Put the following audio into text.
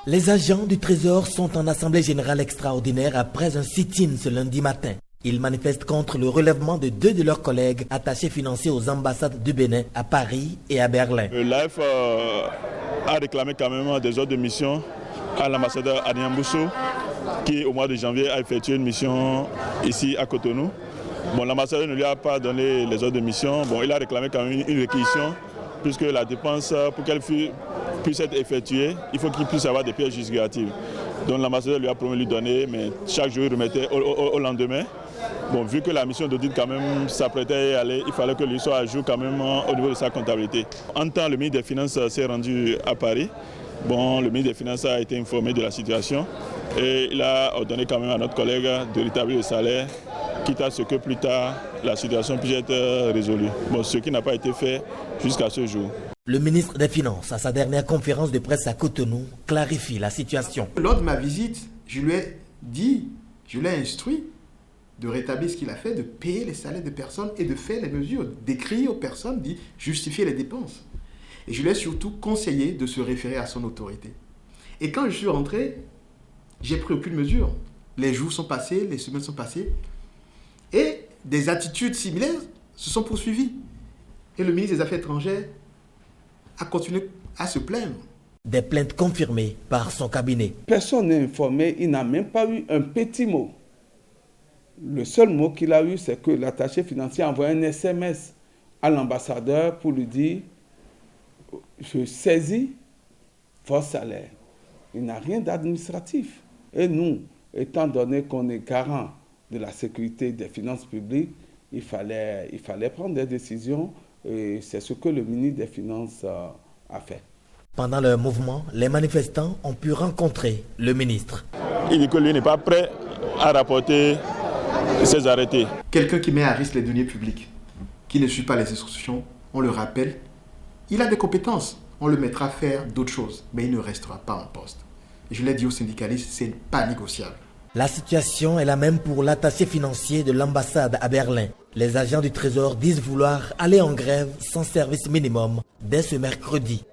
Les agents du Trésor sont en assemblée générale extraordinaire après un sit-in ce lundi matin. Ils manifestent contre le relèvement de 2 de leurs collègues attachés financiers aux ambassades du Bénin à Paris et à Berlin. L'AF a réclamé quand même des ordres de mission à l'ambassadeur Adrien Bousso qui au mois de janvier a effectué une mission ici à Cotonou. Bon, l'ambassadeur ne lui a pas donné les ordres de mission. Bon, il a réclamé quand même une réquisition puisque la dépense pour qu'elle puisse être effectuée, il faut qu'il puisse avoir des pièces justificatives. Donc l'ambassadeur lui a promis de lui donner, mais chaque jour il remettait au lendemain. Bon, vu que la mission d'audit quand même s'apprêtait à y aller, il fallait que lui soit à jour quand même au niveau de sa comptabilité. En temps, le ministre des Finances s'est rendu à Paris. Bon, le ministre des Finances a été informé de la situation et il a ordonné quand même à notre collègue de rétablir le salaire, quitte à ce que plus tard la situation puisse être résolue. Bon, ce qui n'a pas été fait jusqu'à ce jour. Le ministre des Finances, à sa dernière conférence de presse à Cotonou, clarifie la situation. Lors de ma visite, je lui ai dit, je l'ai instruit de rétablir ce qu'il a fait, de payer les salaires de personnes et de faire les mesures, d'écrire aux personnes, de justifier les dépenses. Et je lui ai surtout conseillé de se référer à son autorité. Et quand je suis rentré, j'ai pris aucune mesure. Les jours sont passés, les semaines sont passées, et des attitudes similaires se sont poursuivies. Et le ministre des Affaires étrangères a continué à se plaindre. Des plaintes confirmées par son cabinet. Personne n'est informé, il n'a même pas eu un petit mot. Le seul mot qu'il a eu, c'est que l'attaché financier a envoyé un SMS à l'ambassadeur pour lui dire « Je saisis votre salaire ». Il n'a rien d'administratif. Et nous, étant donné qu'on est garant de la sécurité des finances publiques, il fallait prendre des décisions et c'est ce que le ministre des Finances a fait. Pendant le mouvement, les manifestants ont pu rencontrer le ministre. Il dit que lui n'est pas prêt à rapporter ses arrêtés. Quelqu'un qui met à risque les deniers publics, qui ne suit pas les instructions, on le rappelle, il a des compétences, on le mettra à faire d'autres choses, mais il ne restera pas en poste. Et je l'ai dit aux syndicalistes, c'est pas négociable. La situation est la même pour l'attaché financier de l'ambassade à Berlin. Les agents du Trésor disent vouloir aller en grève sans service minimum dès ce mercredi.